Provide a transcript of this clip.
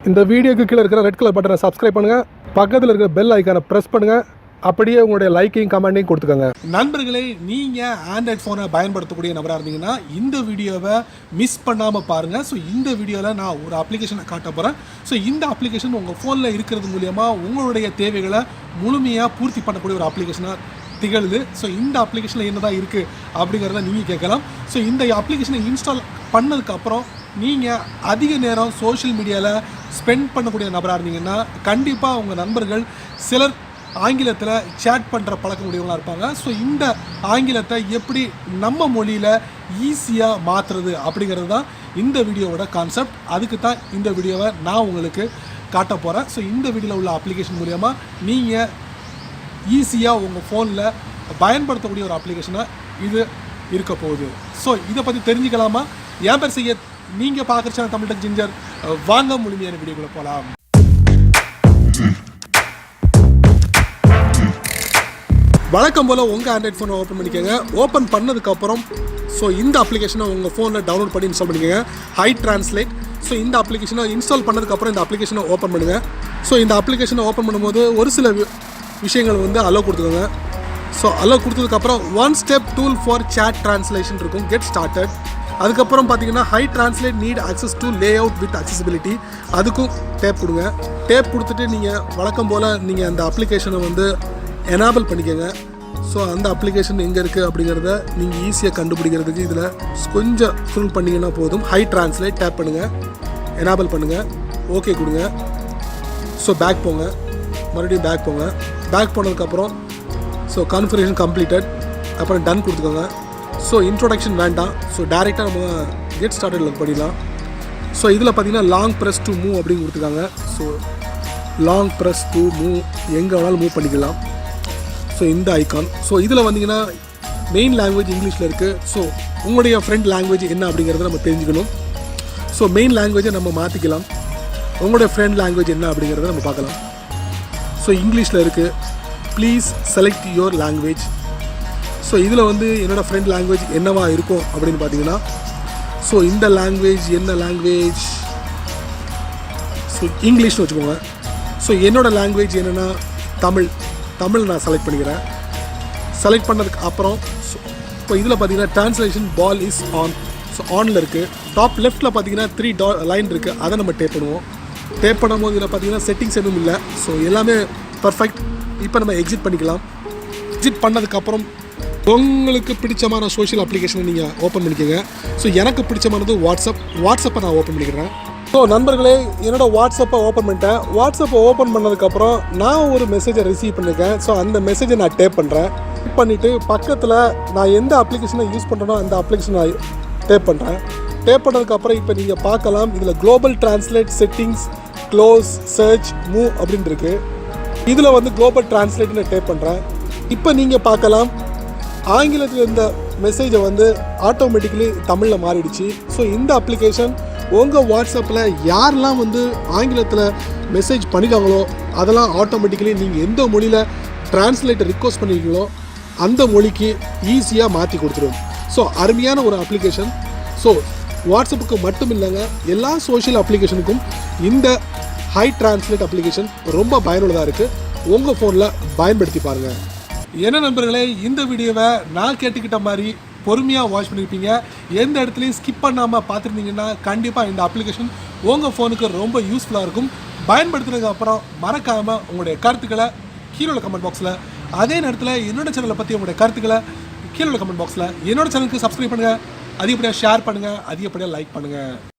இந்த வீடியோக்கு கீழே இருக்கிற ரெட் கலர் பட்டனை சப்ஸ்கிரைப் பண்ணுங்கள், பக்கத்தில் இருக்கிற பெல் ஐக்கானை ப்ரெஸ் பண்ணுங்கள், அப்படியே உங்களுடைய லைக்கையும் கமெண்ட்டையும் கொடுத்துக்கோங்க. நண்பர்களே, நீங்கள் ஆண்ட்ராய்ட் ஃபோனை பயன்படுத்தக்கூடிய நபராக இருந்தீங்கன்னா இந்த வீடியோவை மிஸ் பண்ணாமல் பாருங்கள். ஸோ இந்த வீடியோவில் நான் ஒரு அப்ளிகேஷனை காட்ட போகிறேன். ஸோ இந்த அப்ளிகேஷன் உங்கள் ஃபோனில் இருக்கிறது மூலியமாக உங்களுடைய தேவைகளை முழுமையாக பூர்த்தி பண்ணக்கூடிய ஒரு அப்ளிகேஷனாக திகழுது. ஸோ இந்த அப்ளிகேஷனில் என்ன தான் இருக்குது அப்படிங்கிறத நீங்கள் கேட்கலாம். ஸோ இந்த அப்ளிகேஷனை இன்ஸ்டால் பண்ணதுக்கப்புறம் நீங்கள் அதிக நேரம் சோஷியல் மீடியாவில் ஸ்பெண்ட் பண்ணக்கூடிய நபராக இருந்தீங்கன்னா கண்டிப்பாக உங்கள் நண்பர்கள் சிலர் ஆங்கிலத்தில் சேட் பண்ணுற பழக்கக்கூடியவங்களாக இருப்பாங்க. ஸோ இந்த ஆங்கிலத்தை எப்படி நம்ம மொழியில் ஈஸியாக மாற்றுறது அப்படிங்கிறது தான் இந்த வீடியோவோட கான்செப்ட். அதுக்கு தான் இந்த வீடியோவை நான் உங்களுக்கு காட்ட போகிறேன். ஸோ இந்த வீடியோவில் உள்ள அப்ளிகேஷன் மூலமா நீங்கள் ஈஸியாக உங்கள் ஃபோனில் பயன்படுத்தக்கூடிய ஒரு அப்ளிகேஷனாக இது இருக்க போகுது. ஸோ இதை பற்றி தெரிஞ்சுக்கலாமா? என் பேர் செய்ய நீங்கள் பார்க்குற சேனல் தமிழ் டெக் ஜிஞ்சர். வாங்க முழுமையான வீடியோக்குள்ளே போகலாம். வழக்கம் போல் உங்கள் ஆண்ட்ராய்ட் ஃபோனை ஓப்பன் பண்ணிக்கோங்க. ஓப்பன் பண்ணதுக்கப்புறம் ஸோ இந்த அப்ளிகேஷனை உங்கள் ஃபோனில் டவுன்லோட் பண்ணி இன்ஸ்டால் பண்ணிக்கோங்க. High translate. ஸோ இந்த அப்ளிகேஷனை இன்ஸ்டால் பண்ணதுக்கப்புறம் இந்த அப்ளிகேஷனை ஓப்பன் பண்ணுங்கள். ஸோ இந்த அப்ளிகேஷனை ஓப்பன் பண்ணும்போது ஒரு சில விஷயங்கள் அலோவ் கொடுத்துக்கோங்க. ஸோ அலோவ் கொடுத்ததுக்கப்புறம் 1 step tool for chat translation இருக்கும். Get started. அதுக்கப்புறம் பார்த்தீங்கன்னா hi translate need access to layout with accessibility. அதுக்கும் டேப் கொடுங்க. டேப் கொடுத்துட்டு நீங்கள் வழக்கம் போல் நீங்கள் அந்த அப்ளிகேஷனை எனேபிள் பண்ணிக்கோங்க. ஸோ அந்த அப்ளிகேஷன் எங்கே இருக்குது அப்படிங்கிறத நீங்கள் ஈஸியாக கண்டுபிடிக்கிறதுக்கு இதில் கொஞ்சம் ஸ்க்ரோல் பண்ணிங்கன்னா போதும். ஹை ட்ரான்ஸ்லேட் டேப் பண்ணுங்கள், எனேபிள் பண்ணுங்கள், ஓகே கொடுங்க. ஸோ பேக் போங்க, மறுபடியும் பேக் போங்க. பேக் போனதுக்கப்புறம் ஸோ கான்ஃபிகரேஷன் கம்ப்ளீட்டட், அப்புறம் டன் கொடுத்துக்கோங்க. ஸோ இன்ட்ரோடக்ஷன் வேண்டாம். ஸோ டேரெக்டாக நம்ம கெட் ஸ்டார்டட் பண்ணிடலாம். ஸோ இதில் பார்த்தீங்கன்னா லாங் ப்ரெஸ் டு மூவ் அப்படின்னு கொடுத்துருக்காங்க. So long press to move எங்கே வேணாலும் மூவ் பண்ணிக்கலாம். ஸோ இந்த ஐக்கான். ஸோ இதில் வந்தீங்கன்னா மெயின் லாங்குவேஜ் இங்கிலீஷில் இருக்குது. ஸோ உங்களுடைய ஃப்ரெண்ட் லாங்குவேஜ் என்ன அப்படிங்கிறத நம்ம தெரிஞ்சுக்கணும். ஸோ மெயின் லாங்குவேஜை நம்ம மாற்றிக்கலாம். உங்களுடைய ஃப்ரெண்ட் லாங்குவேஜ் என்ன அப்படிங்கிறத நம்ம பார்க்கலாம். ஸோ இங்கிலீஷில் இருக்குது. Please select your language. So இதில் என்னோடய ஃப்ரெண்ட் லாங்குவேஜ் என்னவா இருக்கும் அப்படின்னு பார்த்தீங்கன்னா ஸோ இந்த லாங்குவேஜ் என்ன லாங்குவேஜ், ஸோ இங்கிலீஷ்னு வச்சுக்கோங்க. ஸோ என்னோடய லாங்குவேஜ் என்னென்னா தமிழ் நான் செலக்ட் பண்ணிக்கிறேன். செலக்ட் பண்ணதுக்கு அப்புறம் இப்போ இதில் பார்த்தீங்கன்னா translation ball is on. So ஆனில் இருக்குது. டாப் லெஃப்ட்டில் பார்த்தீங்கன்னா 3 லைன் இருக்குது. அதை நம்ம டேப் பண்ணுவோம். டேப் பண்ணும்போது இதில் பார்த்தீங்கன்னா செட்டிங்ஸ் எதுவும் இல்லை. ஸோ எல்லாமே பர்ஃபெக்ட். இப்போ நம்ம எக்ஸிட் பண்ணிக்கலாம். எக்ஸிட் பண்ணதுக்கப்புறம் உங்களுக்கு பிடிச்சமான சோஷியல் அப்ளிகேஷனை நீங்கள் ஓப்பன் பண்ணிக்கோங்க. ஸோ எனக்கு பிடிச்சமானது வாட்ஸ்அப்பை நான் ஓப்பன் பண்ணிக்கிறேன். ஸோ நண்பர்களே, என்னோடய வாட்ஸ்அப்பை ஓப்பன் பண்ணிட்டேன். வாட்ஸ்அப்பை ஓப்பன் பண்ணதுக்கப்புறம் நான் ஒரு மெசேஜை ரிசீவ் பண்ணியிருக்கேன். ஸோ அந்த மெசேஜை நான் டேப் பண்ணுறேன். டேப் பண்ணிவிட்டு பக்கத்தில் நான் எந்த அப்ளிகேஷனை யூஸ் பண்ணுறேனோ அந்த அப்ளிகேஷனை நான் டேப் பண்ணுறேன். டேப் பண்ணதுக்கப்புறம் இப்போ நீங்கள் பார்க்கலாம், இதில் global translate, settings, close, search, move அப்படின்னு இருக்குது. இதில் குளோபல் ட்ரான்ஸ்லேட்னு டேப் பண்ணுறேன். இப்போ நீங்கள் பார்க்கலாம், ஆங்கிலத்தில் இருந்த மெசேஜை ஆட்டோமேட்டிக்கலி தமிழில் மாறிடுச்சு. ஸோ இந்த அப்ளிகேஷன் உங்கள் வாட்ஸ்அப்பில் யாரெல்லாம் ஆங்கிலத்தில் மெசேஜ் பண்ணிட்டாங்களோ அதெல்லாம் ஆட்டோமேட்டிக்கலி நீங்கள் எந்த மொழியில் ட்ரான்ஸ்லேட்டர் ரிக்வஸ்ட் பண்ணியிருக்கீங்களோ அந்த மொழிக்கு ஈஸியாக மாற்றி கொடுத்துரும். ஸோ அருமையான ஒரு அப்ளிகேஷன். ஸோ வாட்ஸ்அப்புக்கு மட்டும் இல்லைங்க, எல்லா சோஷியல் அப்ளிகேஷனுக்கும் இந்த ஹை ட்ரான்ஸ்லேட் அப்ளிகேஷன் ரொம்ப பயனுள்ளதாக இருக்குது. உங்கள் ஃபோனில் பயன்படுத்தி பாருங்கள். என்ன நண்பர்களே, இந்த வீடியோவை நான் கேட்டுக்கிட்ட மாதிரி பொறுமையாக வாட்ச் பண்ணியிருப்பீங்க. எந்த இடத்துலையும் ஸ்கிப் பண்ணாமல் பார்த்துருந்தீங்கன்னா கண்டிப்பாக இந்த அப்ளிகேஷன் உங்கள் ஃபோனுக்கு ரொம்ப யூஸ்ஃபுல்லாக இருக்கும். பயன்படுத்துனதுக்கு அப்புறம் மறக்காமல் உங்களுடைய கருத்துக்களை கீழே உள்ள கமெண்ட் பாக்ஸில், அதே நேரத்தில் என்னோடய சேனலை பற்றி உங்களுடைய கருத்துக்களை கீழே உள்ள கமெண்ட் பாக்ஸில், என்னோடய சேனலுக்கு சப்ஸ்கிரைப் பண்ணுங்கள், அதிகப்படியாக ஷேர் பண்ணுங்கள், அதிகப்படியாக லைக் பண்ணுங்கள்.